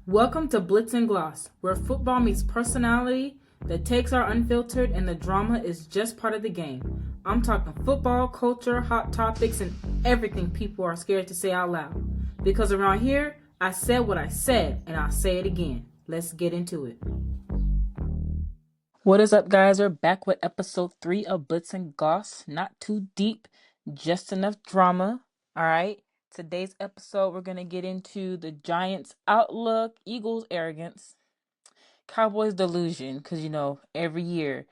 Welcome to Blitz and Gloss, where football meets personality, the takes are unfiltered, and the drama is just part of the game. I'm talking football, culture, hot topics, and everything people are scared to say out loud. Because around here, I said what I said, and I'll say it again. Let's get into it. What is up, guys? We're back with episode 3 of Blitz and Gloss. Not too deep, just enough drama. All right. Today's episode, we're going to get into the Giants' outlook, Eagles' arrogance, Cowboys' delusion. Because, every year,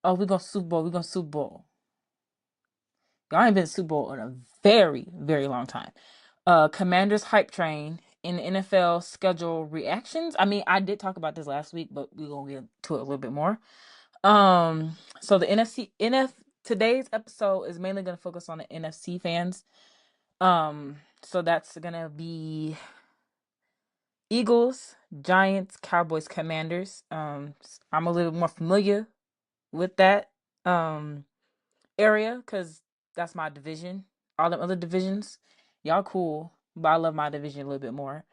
oh, we're going to Super Bowl, we're going to Super Bowl. Y'all ain't been to Super Bowl in a very, very long time. Commanders' hype train in the NFL schedule reactions. I mean, I did talk about this last week, but we're going to get to it a little bit more. So the today's episode is mainly gonna focus on the NFC fans. So that's gonna be Eagles, Giants, Cowboys, Commanders. I'm a little more familiar with that area because that's my division. All the other divisions, y'all cool, but I love my division a little bit more.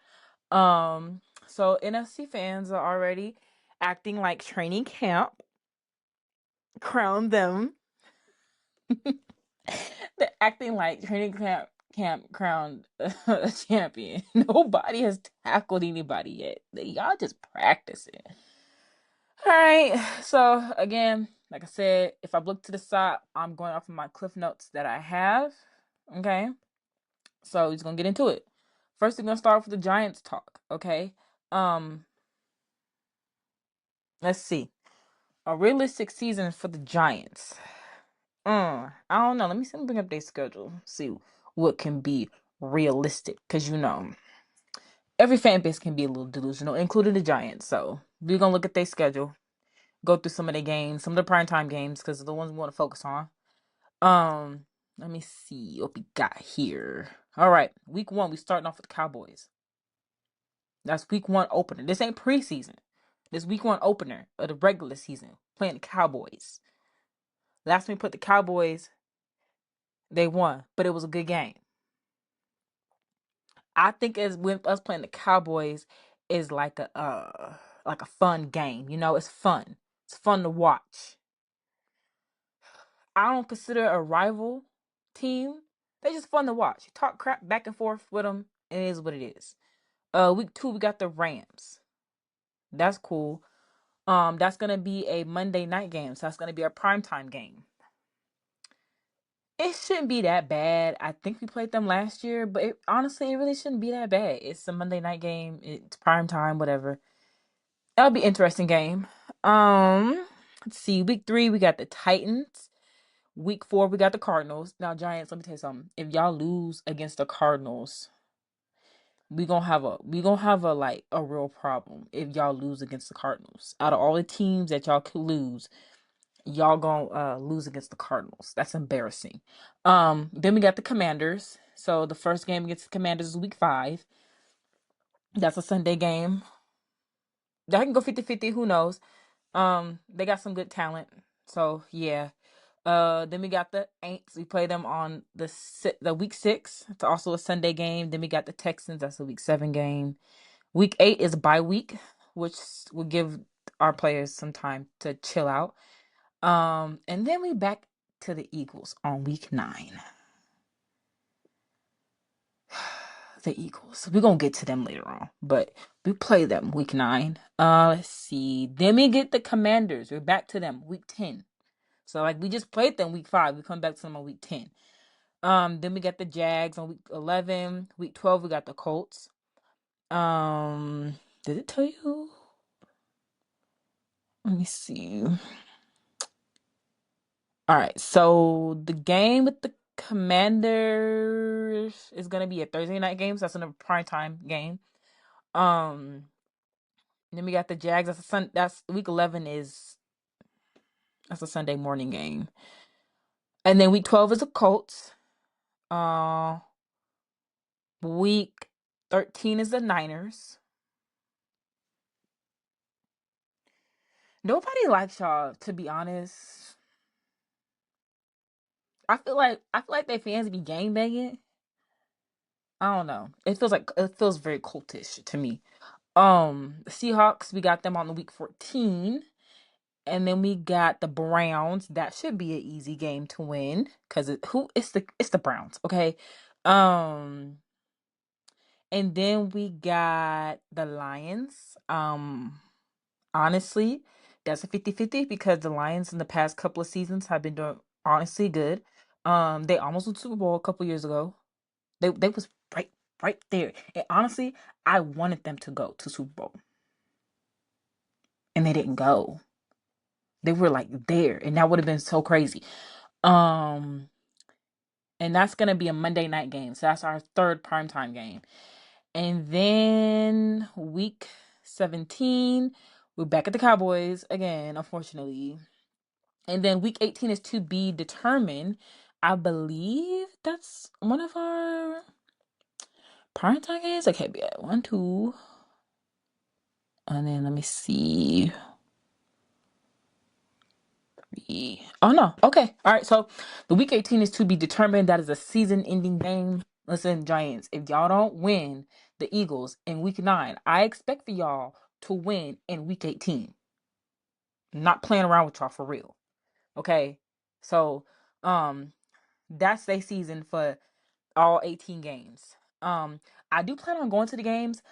So NFC fans are already acting like training camp. Crown them. They're acting like training camp crowned a champion. Nobody has tackled anybody yet. Y'all just practicing. All right. So again, like I said, if I look to the side, I'm going off of my cliff notes that I have. Okay. So we're just gonna get into it. First, we're gonna start with the Giants talk. Okay. Um. Let's see. A realistic season for the Giants. I don't know. Let me bring up their schedule. See what can be realistic. Because, every fan base can be a little delusional, including the Giants. So, we're going to look at their schedule. Go through some of their games, some of the primetime games, because they're the ones we want to focus on. Let me see what we got here. All right. Week 1, we starting off with the Cowboys. That's week 1 opener. This ain't preseason. This week 1 opener of the regular season. Playing the Cowboys. Last time we put the Cowboys, they won, but it was a good game. I think as with us playing the Cowboys is like a fun game. It's fun. It's fun to watch. I don't consider a rival team. They're just fun to watch. You talk crap back and forth with them, and it is what it is. Week 2 we got the Rams. That's cool. That's gonna be a Monday night game, so that's gonna be our primetime game. It shouldn't be that bad. I think we played them last year, but honestly, it really shouldn't be that bad. It's a Monday night game. It's prime time, whatever. That'll be an interesting game. Let's see. Week 3, we got the Titans. Week 4, we got the Cardinals. Now, Giants, let me tell you something. If y'all lose against the Cardinals, we gonna have a like a real problem if y'all lose against the Cardinals. Out of all the teams that y'all could lose, y'all gonna lose against the Cardinals. That's embarrassing. Then we got the Commanders. So the first game against the Commanders is week 5. That's a Sunday game. That can go 50-50, who knows? They got some good talent. So yeah. Then we got the Aints. We play them on the week 6. It's also a Sunday game. Then we got the Texans. That's a week 7 game. Week 8 is bye week, which will give our players some time to chill out. And then we back to the Eagles on week 9. The Eagles. We're gonna get to them later on, but we play them week 9. Let's see. Then we get the Commanders. We're back to them week 10. So like we just played them week 5. We come back to them on week 10. Then we got the Jags on week 11. Week 12 we got the Colts. Did it tell you? Let me see. All right, so the game with the Commanders is gonna be a Thursday night game, so that's another primetime game. Um, then we got the Jags. That's week 11 that's a Sunday morning game, and then week 12 is the Colts. Uh, week 13 is the Niners. Nobody likes y'all, to be honest. I feel like their fans be gangbanging. I don't know. It feels very cultish to me. The Seahawks, we got them on the week 14. And then we got the Browns. That should be an easy game to win. Cause it's the Browns, okay? Um, and then we got the Lions. Honestly, that's a 50-50 because the Lions in the past couple of seasons have been doing honestly good. They almost won the Super Bowl a couple years ago. They was right there. And honestly, I wanted them to go to Super Bowl. And they didn't go. They were like there, and that would have been so crazy. Um, and that's gonna be a Monday night game. So that's our third primetime game. And then week 17, we're back at the Cowboys again, unfortunately. And then week 18 is to be determined. I believe that's one of our primetime games. Okay, be at 1, 2. And then let me see. Oh no. Okay. All right. So the week 18 is to be determined. That is a season-ending game. Listen, Giants, if y'all don't win the Eagles in week 9, I expect for y'all to win in week 18. Not playing around with y'all for real. Okay. So that's their season for all 18 games. I do plan on going to the games.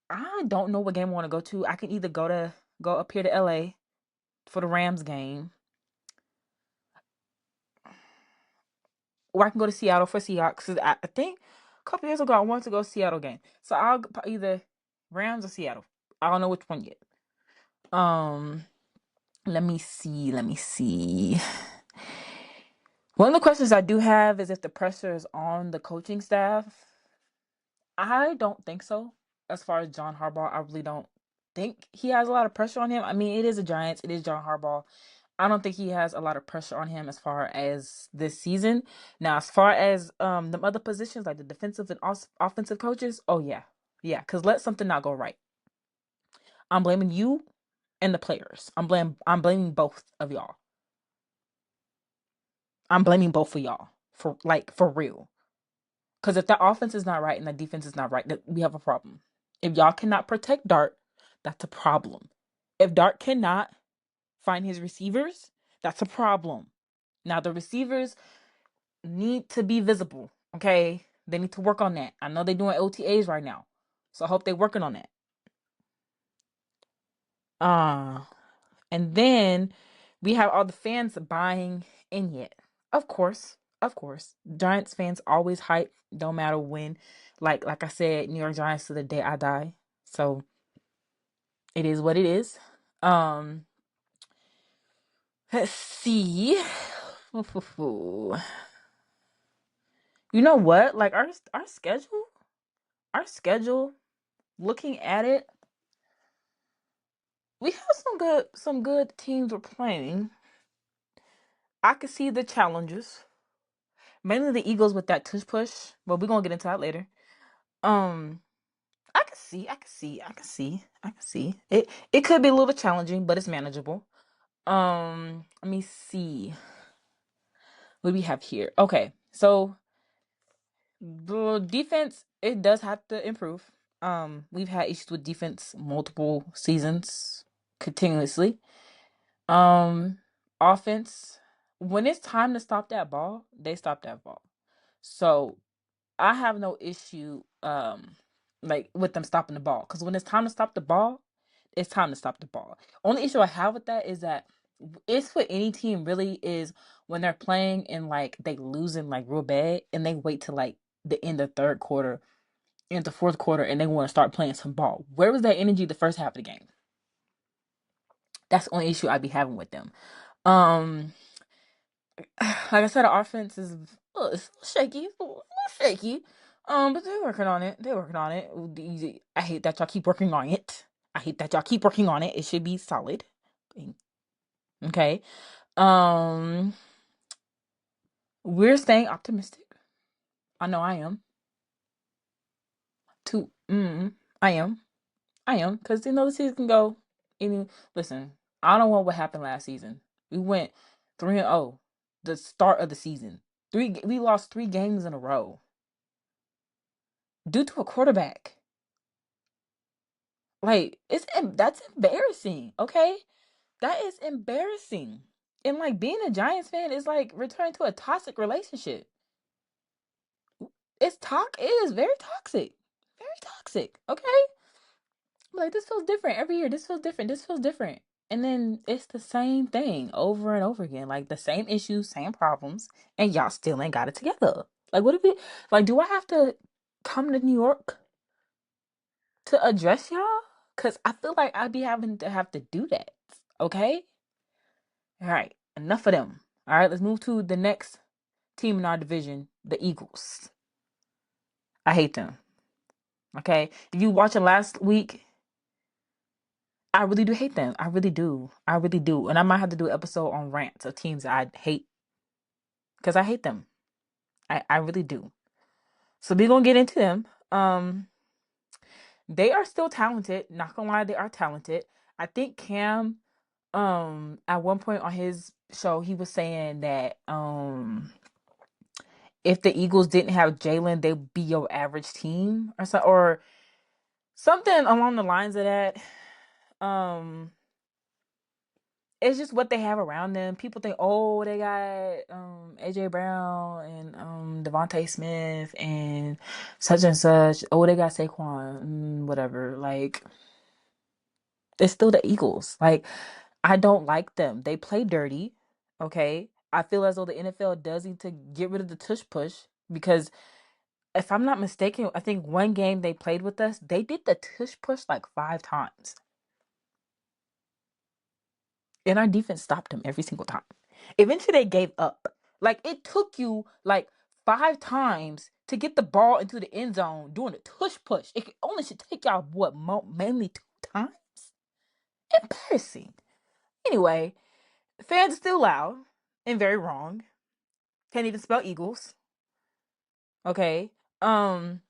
I don't know what game I want to go to. I can either go up here to LA for the Rams game, or I can go to Seattle for Seahawks. 'Cause I think a couple years ago I wanted to go Seattle game, so I'll either Rams or Seattle. I don't know which one yet. Um, let me see. Let me see. One of the questions I do have is if the pressure is on the coaching staff. I don't think so. As far as John Harbaugh, I really don't think he has a lot of pressure on him. I mean, it is a Giants. It is John Harbaugh. I don't think he has a lot of pressure on him as far as this season. Now, as far as the other positions like the defensive and offensive coaches, oh yeah, yeah, because let something not go right. I'm blaming you and the players. I'm blaming both of y'all. I'm blaming both of y'all for real. Because if the offense is not right and the defense is not right, then we have a problem. If y'all cannot protect Dart, that's a problem. If Dart cannot find his receivers, that's a problem. Now the receivers need to be visible. Okay, they need to work on that. I know they're doing OTAs right now, so I hope they're working on that. Uh and then we have all the fans buying in yet. Of course, Giants fans always hype, no matter when. Like I said, New York Giants to the day I die. So it is what it is. Um, let's see. You know what? Like our schedule. Looking at it, we have some good teams we're playing. I could see the challenges, mainly the Eagles with that tush push, but we're gonna get into that later. Um, I can see. It could be a little challenging, but it's manageable. Let me see what we have here. Okay, so the defense, it does have to improve. We've had issues with defense multiple seasons continuously. Um, Offense, when it's time to stop that ball, they stop that ball. So I have no issue like with them stopping the ball, because when it's time to stop the ball, it's time to stop the ball. Only issue I have with that is that it's for any team really is when they're playing and like they losing like real bad and they wait to like the end of third quarter into fourth quarter and they want to start playing some ball. Where was that energy the first half of the game? That's the only issue I'd be having with them. Um, like I said, the offense is it's shaky, a little shaky. But they're working on it. They're working on it. I hate that y'all keep working on it. I hate that y'all keep working on it. It should be solid. Okay. Um, we're staying optimistic. I know I am. Too. I am. I am, because the season can go. Any listen, I don't want what happened last season. We went 3-0, the start of the season. We lost 3 games in a row due to a quarterback. Like that's embarrassing. Okay, that is embarrassing. And like being a Giants fan is like returning to a toxic relationship. It is very toxic, very toxic. Okay, like this feels different every year. This feels different. This feels different. And then it's the same thing over and over again. Like the same issues, same problems, and y'all still ain't got it together. Like what if it like do I have to come to New York to address y'all? Cause I feel like I'd be having to have to do that. Okay? Alright. Enough of them. Alright, let's move to the next team in our division, the Eagles. I hate them. Okay? If you watching last week, I really do hate them. I really do. I really do. And I might have to do an episode on rants of teams that I hate. Because I hate them. I really do. So we're gonna get into them. They are still talented. Not gonna lie, they are talented. I think Cam, at one point on his show, he was saying that if the Eagles didn't have Jalen, they'd be your average team or so, or something along the lines of that. Um, it's just what they have around them. People think, oh, they got AJ Brown and Devontae Smith and such and such. Oh, they got Saquon, whatever. Like it's still the Eagles. Like I don't like them. They play dirty. Okay, I feel as though the NFL does need to get rid of the tush push because if I'm not mistaken, I think one game they played with us, they did the tush push like 5 times. And our defense stopped them every single time. Eventually they gave up. Like it took you like 5 times to get the ball into the end zone doing a tush push. It only should take y'all mainly 2 times? Embarrassing. Anyway, fans are still loud and very wrong. Can't even spell Eagles. Okay. Um,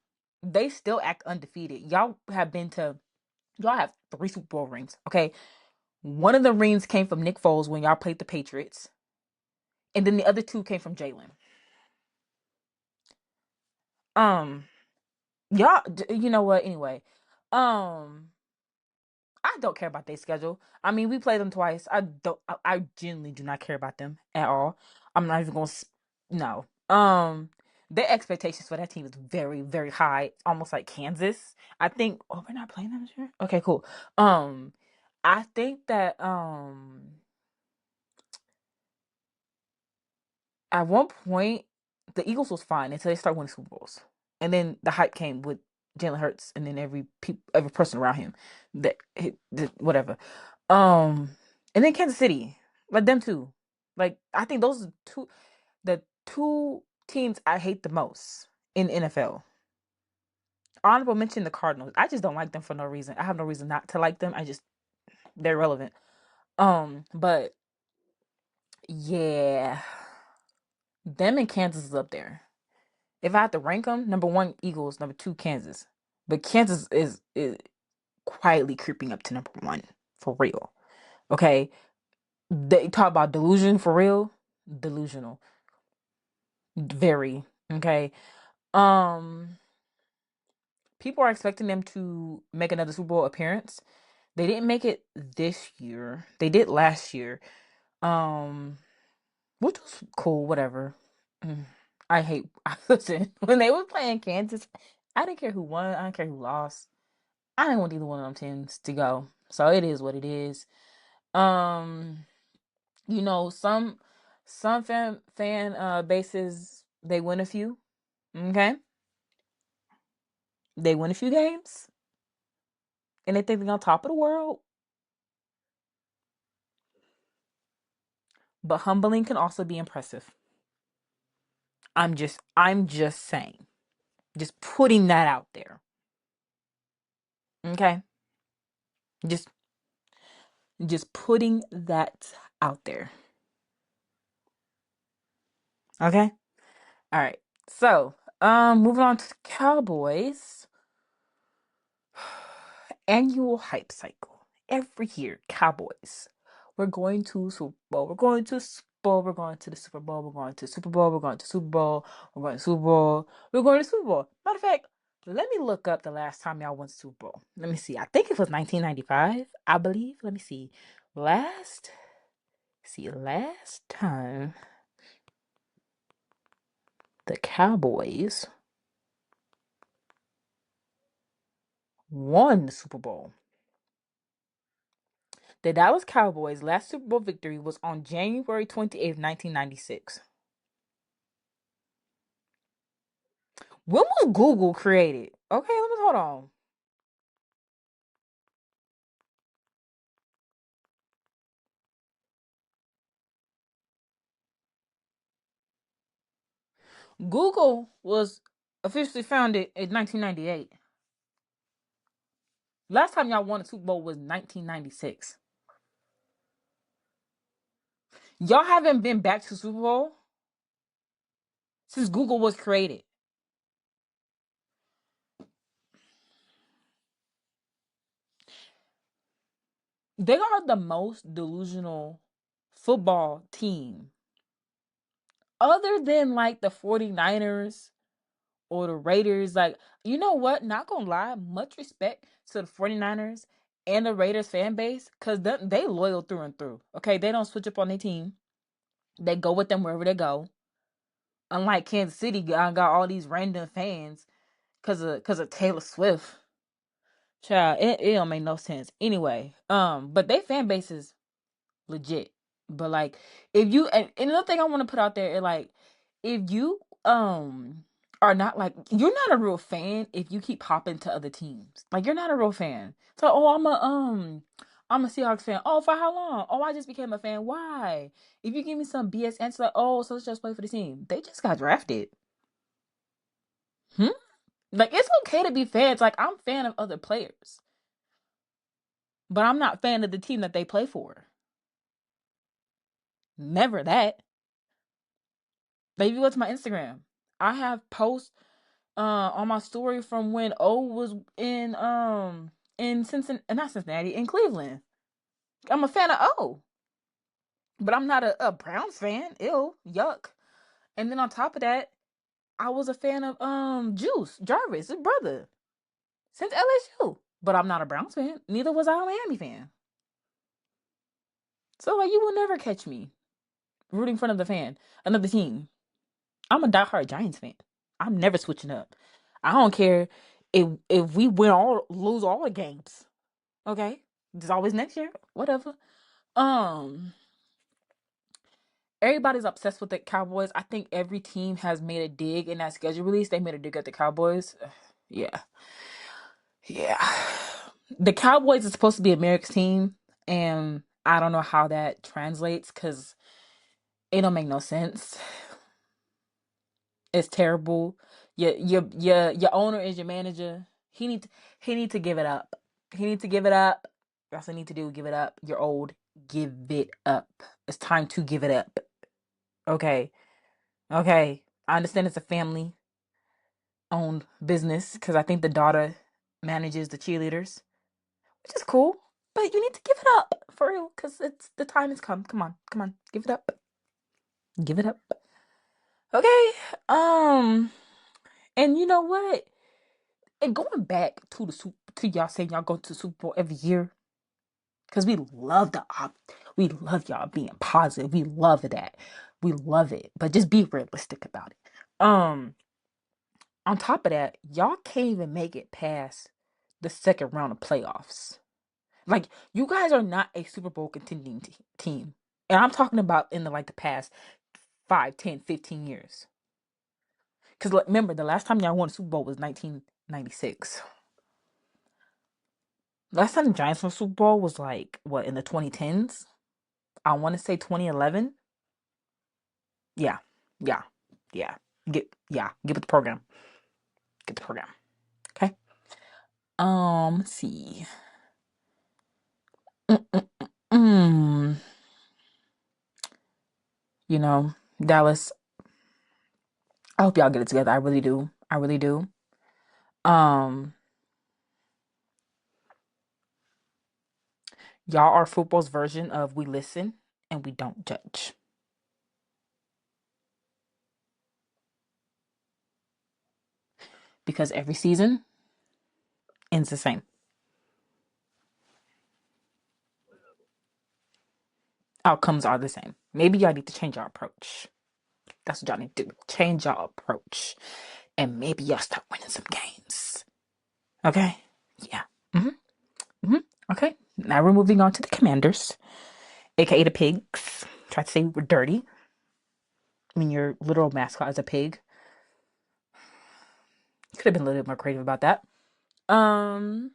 they still act undefeated. Y'all have 3 Super Bowl rings. Okay. One of the rings came from Nick Foles when y'all played the Patriots. And then the other 2 came from Jalen. Um, y'all, you know what? Anyway, um, I don't care about their schedule. I mean, we played them twice. I genuinely do not care about them at all. I'm not even gonna. No. Their expectations for that team is very, very high, almost like Kansas. I think. Oh, we're not playing them this year. Okay, cool. Um, I think that at one point the Eagles was fine until they started winning Super Bowls, and then the hype came with Jalen Hurts, and then every person around him whatever. Um, and then Kansas City, like them too. Like I think those are the two teams I hate the most in NFL. Honorable mention the Cardinals. I just don't like them for no reason. I have no reason not to like them. They're relevant. But yeah, them and Kansas is up there. If I had to rank them, number 1 Eagles, number 2 Kansas. But Kansas is quietly creeping up to number 1 for real. Okay, they talk about delusion for real. Delusional, very. Okay, um, people are expecting them to make another Super Bowl appearance. They didn't make it this year. They did last year. Um, which was cool. Whatever. Mm, I hate. Listen, when they were playing Kansas, I didn't care who won. I didn't care who lost. I didn't want either one of them teams to go. So it is what it is. Um, some fan bases they win a few. Okay, they win a few games, and they think they're on top of the world. But humbling can also be impressive. I'm just saying. Just putting that out there. Okay? Just just putting that out there. Okay? All right. So, moving on to the Cowboys. Annual hype cycle. Every year, Cowboys. We're going to Super Bowl. We're going to Super Bowl. We're going to the Super Bowl. We're going to Super Bowl. We're going to Super Bowl. We're going to Super Bowl. We're going to Super Bowl. Matter of fact, Let me look up the last time y'all won Super Bowl. Let me see. I think it was 1995, I believe. Let me see. Last last time the Cowboys won the Super Bowl. The Dallas Cowboys' last Super Bowl victory was on January 28th, 1996. When was Google created? Okay, let me hold on. Google was officially founded in 1998. Last time y'all won a Super Bowl was 1996. Y'all haven't been back to Super Bowl since Google was created. They are the most delusional football team. Other than like the 49ers or the Raiders, like, you know what? Not gonna lie, much respect to the 49ers and the Raiders fan base, because they loyal through and through. Okay, they don't switch up on their team. They go with them wherever they go. Unlike Kansas City, got all these random fans because of Taylor Swift. Child, it don't make no sense. Anyway, but they fan base is legit. But like, if you and another thing I want to put out there is like, if you are not like, you're not a real fan if you keep hopping to other teams. Like, you're not a real fan. So, oh, I'm a Seahawks fan. Oh, for how long? Oh, I just became a fan. Why? If you give me some BS answer like, oh, so let's just play for the team. They just got drafted. Hmm? Like, it's okay to be fans. Like, I'm a fan of other players, but I'm not a fan of the team that they play for. Never that. Like, if you go to my Instagram, I have posts on my story from when O was in Cincinnati, not Cincinnati, in Cleveland. I'm a fan of O, but I'm not a Browns fan. Ew, yuck. And then on top of that, I was a fan of Juice Jarvis, his brother, since LSU. But I'm not a Browns fan. Neither was I a Miami fan. So like, you will never catch me rooting for another team. I'm a diehard Giants fan. I'm never switching up. I don't care if we lose all the games. Okay, it's always next year. Whatever. Um, Everybody's obsessed with the Cowboys. I think every team has made a dig in that schedule release. They made a dig at the Cowboys. Yeah, yeah. The Cowboys is supposed to be America's team, and I don't know how that translates because it don't make no sense. It's terrible. Your owner is your manager. He need to give it up. He need to give it up. That's what I need to do. Give it up. You're old. Give it up. It's time to give it up. Okay. Okay. I understand it's a family owned business because I think the daughter manages the cheerleaders, which is cool. But you need to give it up for real because it's the time has come. Come on. Come on. Give it up. Give it up. Okay. And you know what? And going back to to y'all saying y'all go to the Super Bowl every year, because we love y'all being positive. We love that. We love it. But just be realistic about it. On top of that, y'all can't even make it past the second round of playoffs. Like, you guys are not a Super Bowl contending team. And I'm talking about in the past 5, 10, 15 years. Because remember, the last time y'all won a Super Bowl was 1996. Last time the Giants won Super Bowl was like, what, in the 2010s? I want to say 2011. Yeah, yeah, yeah. Get with the program. Get the program. Okay. Let's see. Mm. You know, Dallas. I hope y'all get it together. I really do. I really do. Um, y'all are football's version of we listen and we don't judge. Because every season ends the same. Outcomes are the same. Maybe y'all need to change your approach. That's what y'all need to do. Change your approach. And maybe y'all start winning some games. Okay? Yeah. Okay. Now we're moving on to the Commanders, aka the pigs. Try to say we're dirty. I mean, your literal mascot is a pig. Could have been a little bit more creative about that. Um,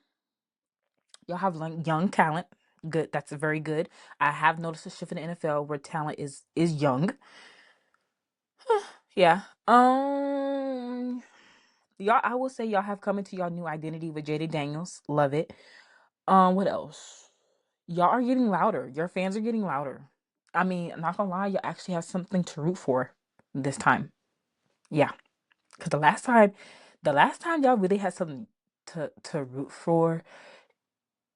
y'all have young talent. Good. That's very good. I have noticed a shift in the NFL where talent is young. Yeah. Y'all, I will say y'all have come into y'all new identity with Jaden Daniels. Love it. What else? Y'all are getting louder. Your fans are getting louder. I mean, I'm not gonna lie, you actually have something to root for this time. Yeah. Because the last time y'all really had something to root for,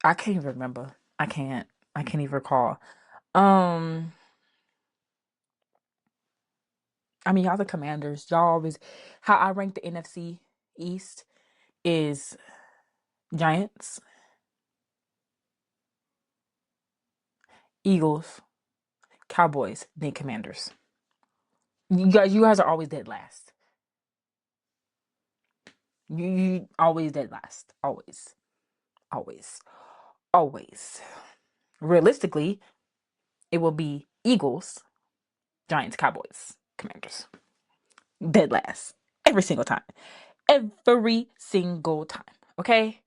I can't even remember. I can't even recall. Um, I mean, y'all the Commanders. Y'all always how I rank the NFC East is Giants, Eagles, Cowboys, then Commanders. You guys are always dead last. You always dead last. Always. Always. Always. Realistically, it will be Eagles, Giants, Cowboys, Commanders. Dead last. Every single time. Every single time. Okay?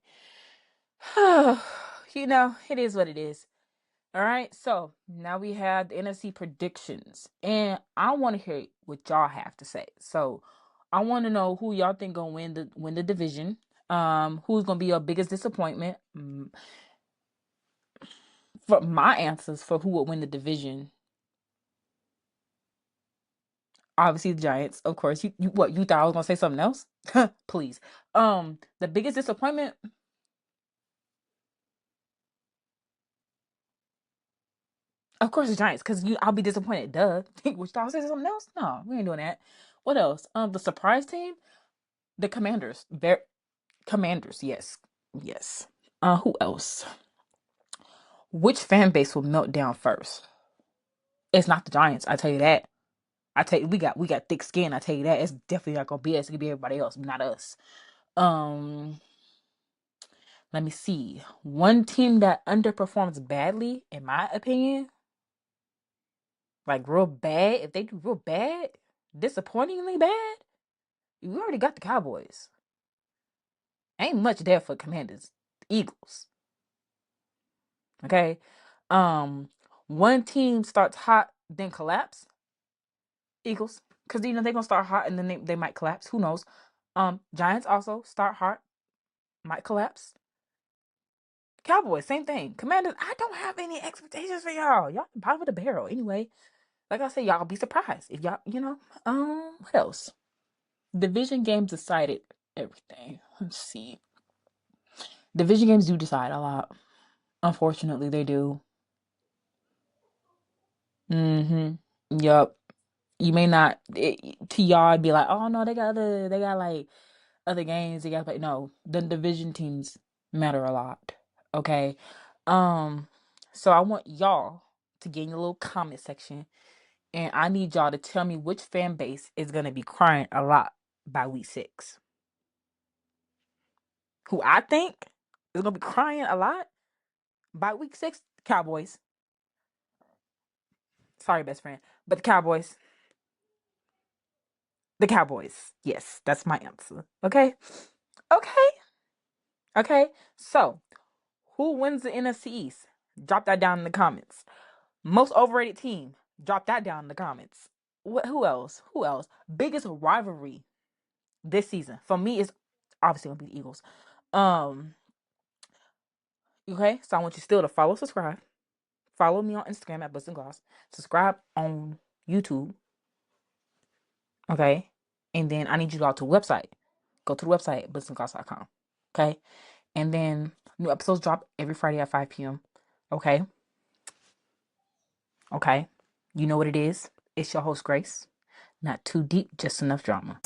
It is what it is. All right, so now we have the NFC predictions, and I want to hear what y'all have to say. So, I want to know who y'all think gonna win the division. Who's gonna be your biggest disappointment? For my answers for who would win the division, obviously the Giants, of course. You thought I was gonna say something else? Please. The biggest disappointment, of course, the Giants, because I'll be disappointed. Duh. Which thought I was say something else? No, we ain't doing that. What else? The surprise team, the Commanders. Commanders, yes. Yes. Who else? Which fan base will melt down first? It's not the Giants, I tell you that. I tell you, we got thick skin, I tell you that. It's definitely not gonna be us, it's gonna be everybody else, not us. Um, let me see. One team that underperforms badly, in my opinion, like real bad, if they do real bad, disappointingly bad, you already got the Cowboys. Ain't much there for Commanders. Eagles. Okay. Um, one team starts hot, then collapse. Eagles, because they're gonna start hot and then they might collapse. Who knows? Giants also start hot, might collapse. Cowboys, same thing. Commanders, I don't have any expectations for y'all. Y'all bottom of the barrel. Anyway, like I said, y'all be surprised if y'all, what else? Division games decided everything. Let's see. Division games do decide a lot. Unfortunately, they do. Yup. You may not to y'all be like, oh no, they got like other games they got to play. No, the division teams matter a lot. Okay. Um, so I want y'all to get in your little comment section, and I need y'all to tell me which fan base is gonna be crying a lot by week 6. Who I think is gonna be crying a lot by week 6? Cowboys. Sorry, best friend, but the Cowboys. The Cowboys. Yes, that's my answer. Okay. Okay. Okay. So, who wins the NFC East? Drop that down in the comments. Most overrated team. Drop that down in the comments. Who else? Who else? Biggest rivalry this season for me is obviously gonna be the Eagles. Um. Okay, so I want you still to follow, subscribe. Follow me on Instagram at Bliss and Gloss. Subscribe on YouTube. Okay, and then I need you to go to the website. Go to the website blissandgloss.com. Okay, and then new episodes drop every Friday at 5 p.m. Okay. Okay. You know what it is. It's your host, Grace. Not too deep, just enough drama.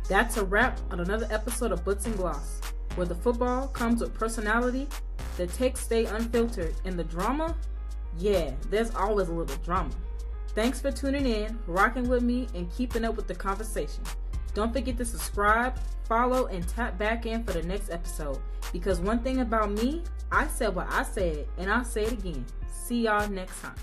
That's a wrap on another episode of Butts and Gloss, where the football comes with personality, the takes stay unfiltered, and the drama, yeah, there's always a little drama. Thanks for tuning in, rocking with me, and keeping up with the conversation. Don't forget to subscribe, follow, and tap back in for the next episode. Because one thing about me, I said what I said, and I'll say it again. See y'all next time.